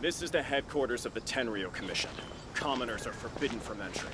This is the headquarters of the Tenryo Commission. Commoners are forbidden from entry.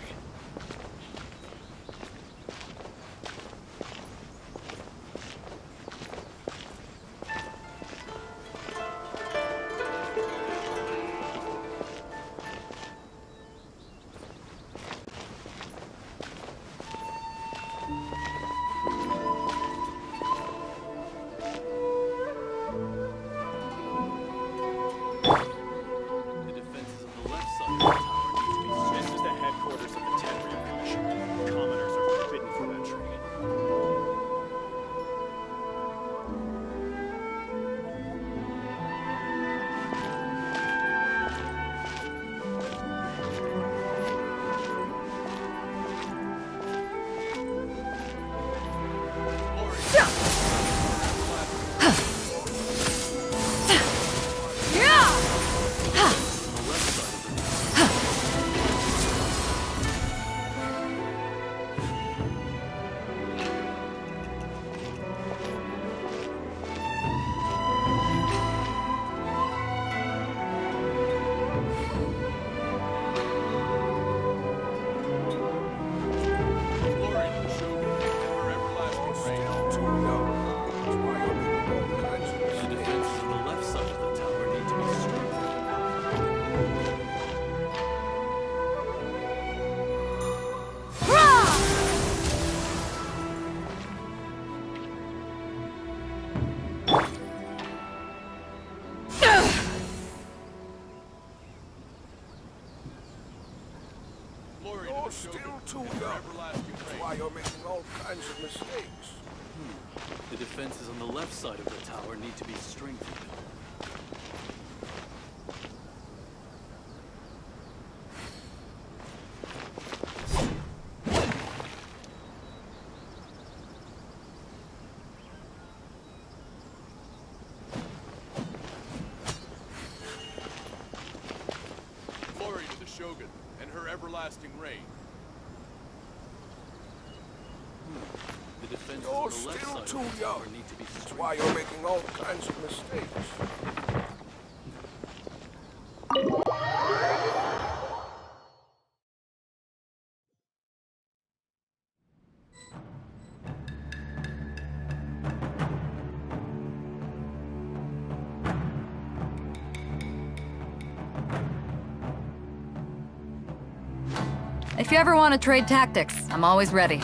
You're still too young. That's why you're making all kinds of mistakes. The defenses on the left side of the tower need to be strengthened. Glory to the Shogun and her everlasting reign. The defenses You're on the left still side too of the young. tower need to be That's strengthened. why you're making all kinds of mistakes. If you ever want to trade tactics, I'm always ready.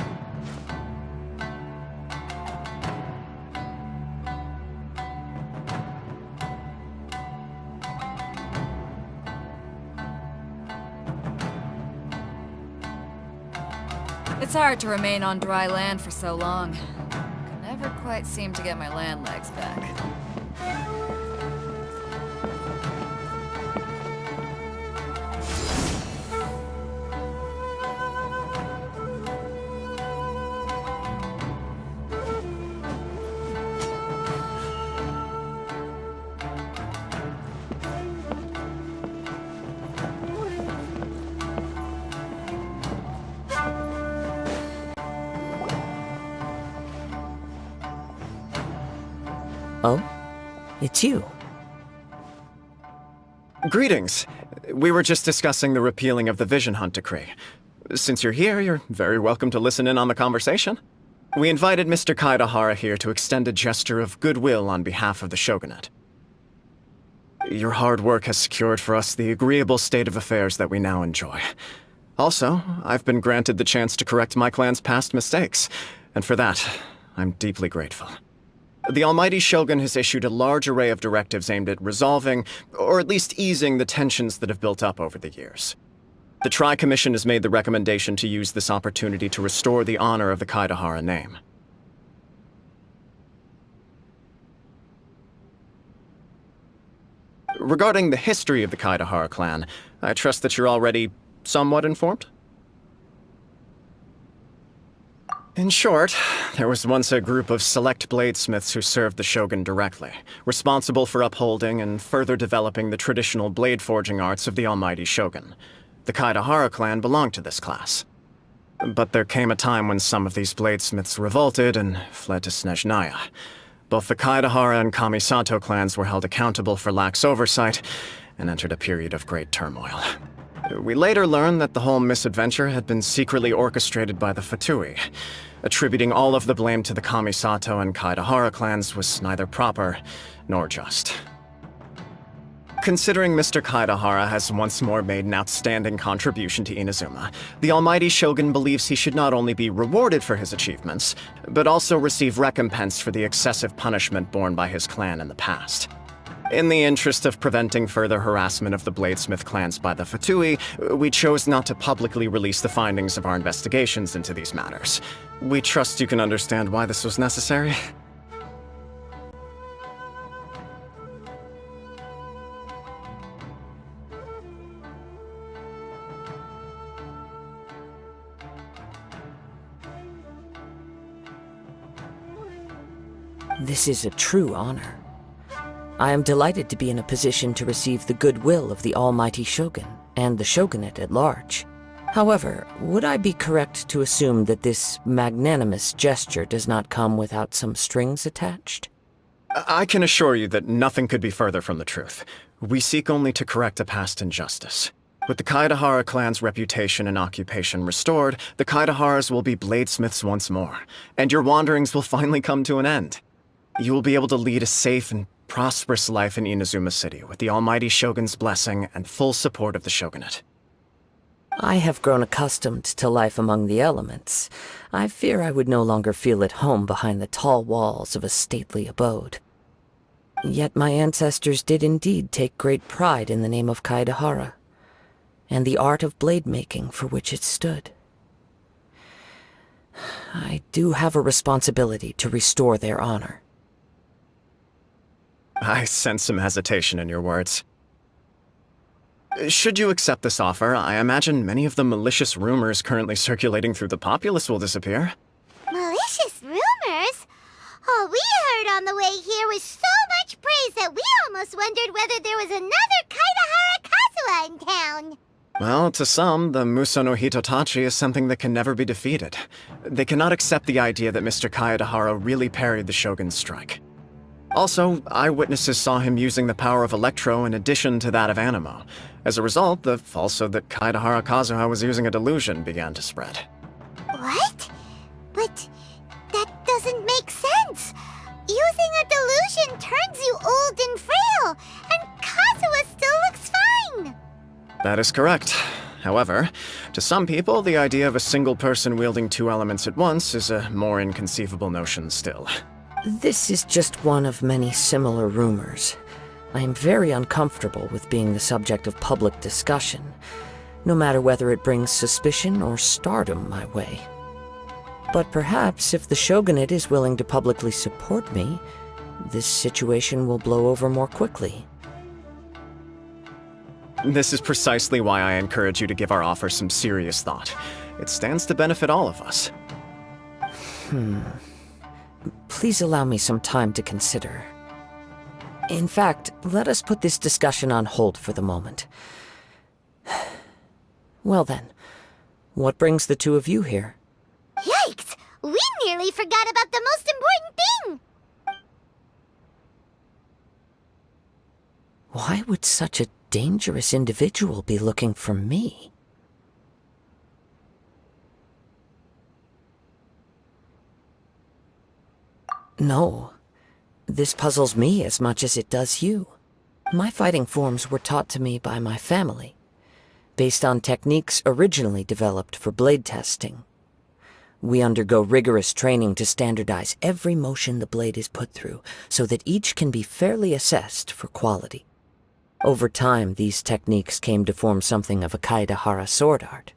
It's hard to remain on dry land for so long. Could never quite seem to get my land legs back. Oh? It's you. Greetings. We were just discussing the repealing of the Vision Hunt Decree. Since you're here, you're very welcome to listen in on the conversation. We invited Mr. Kaidahara here to extend a gesture of goodwill on behalf of the Shogunate. Your hard work has secured for us the agreeable state of affairs that we now enjoy. Also, I've been granted the chance to correct my clan's past mistakes, and for that, I'm deeply grateful. The Almighty Shogun has issued a large array of directives aimed at resolving, or at least easing, the tensions that have built up over the years. The Tri-Commission has made the recommendation to use this opportunity to restore the honor of the Kaidahara name. Regarding the history of the Kaidahara clan, I trust that you're already somewhat informed? In short, there was once a group of select bladesmiths who served the Shogun directly, responsible for upholding and further developing the traditional blade forging arts of the Almighty Shogun. The Kaidahara clan belonged to this class. But there came a time when some of these bladesmiths revolted and fled to Snezhnaya. Both the Kaidahara and Kamisato clans were held accountable for lax oversight, and entered a period of great turmoil. We later learned that the whole misadventure had been secretly orchestrated by the Fatui. Attributing all of the blame to the Kamisato and Kaedahara clans was neither proper nor just. Considering Mr. Kaedahara has once more made an outstanding contribution to Inazuma, the Almighty Shogun believes he should not only be rewarded for his achievements, but also receive recompense for the excessive punishment borne by his clan in the past. In the interest of preventing further harassment of the Bladesmith clans by the Fatui, we chose not to publicly release the findings of our investigations into these matters. We trust you can understand why this was necessary. This is a true honor. I am delighted to be in a position to receive the goodwill of the Almighty Shogun and the Shogunate at large. However, would I be correct to assume that this magnanimous gesture does not come without some strings attached? I can assure you that nothing could be further from the truth. We seek only to correct a past injustice. With the Kaedahara clan's reputation and occupation restored, the Kaedaharas will be bladesmiths once more, and your wanderings will finally come to an end. You will be able to lead a safe and prosperous life in Inazuma City with the Almighty Shogun's blessing and full support of the Shogunate. I have grown accustomed to life among the elements. I fear I would no longer feel at home behind the tall walls of a stately abode. Yet my ancestors did indeed take great pride in the name of Kaedahara, and the art of blade making for which it stood. I do have a responsibility to restore their honor. I sense some hesitation in your words. Should you accept this offer, I imagine many of the malicious rumors currently circulating through the populace will disappear. Malicious rumors? All we heard on the way here was so much praise that we almost wondered whether there was another Kaedahara Kazuha in town. Well, to some, the Muso no Hitotachi is something that can never be defeated. They cannot accept the idea that Mr. Kaedahara really parried the Shogun's strike. Also, eyewitnesses saw him using the power of Electro in addition to that of Animo. As a result, the falsehood that Kaedahara Kazuha was using a delusion began to spread. What? But that doesn't make sense. Using a delusion turns you old and frail, and Kazuha still looks fine. That is correct. However, to some people, the idea of a single person wielding two elements at once is a more inconceivable notion still. This is just one of many similar rumors. I am very uncomfortable with being the subject of public discussion, no matter whether it brings suspicion or stardom my way. But perhaps if the Shogunate is willing to publicly support me, this situation will blow over more quickly. This is precisely why I encourage you to give our offer some serious thought. It stands to benefit all of us. Please allow me some time to consider. In fact, let us put this discussion on hold for the moment. Well then, what brings the two of you here? Yikes! We nearly forgot about the most important thing! Why would such a dangerous individual be looking for me? No. This puzzles me as much as it does you. My fighting forms were taught to me by my family, based on techniques originally developed for blade testing. We undergo rigorous training to standardize every motion the blade is put through, so that each can be fairly assessed for quality. Over time, these techniques came to form something of a Kaedahara sword art,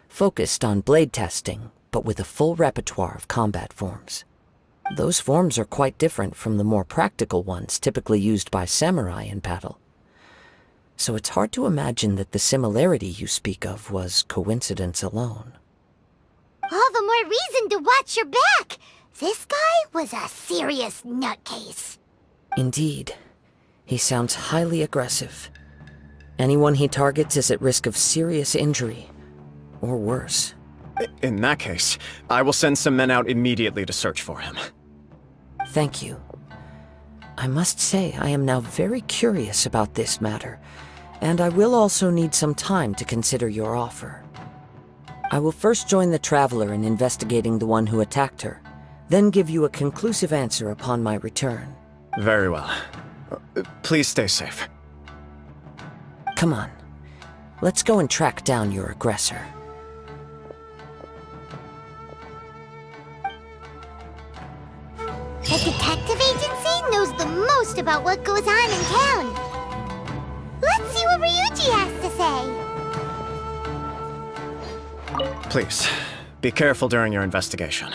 focused on blade testing, but with a full repertoire of combat forms. Those forms are quite different from the more practical ones typically used by samurai in battle. So it's hard to imagine that the similarity you speak of was coincidence alone. All the more reason to watch your back! This guy was a serious nutcase. Indeed. He sounds highly aggressive. Anyone he targets is at risk of serious injury, or worse. In that case, I will send some men out immediately to search for him. Thank you. I must say I am now very curious about this matter, And I will also need some time to consider your offer. I will first join the Traveler in investigating the one who attacked her, then give you a conclusive answer upon my return. Very well. Please stay safe. Come on. Let's go and track down your aggressor. The detective agency knows the most about what goes on in town. Let's see what Ryuji has to say. Please, be careful during your investigation.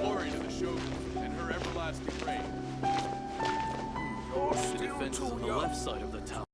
Glory to the Shogun and her everlasting reign. You're The still defense is too on the young. left side of the tower.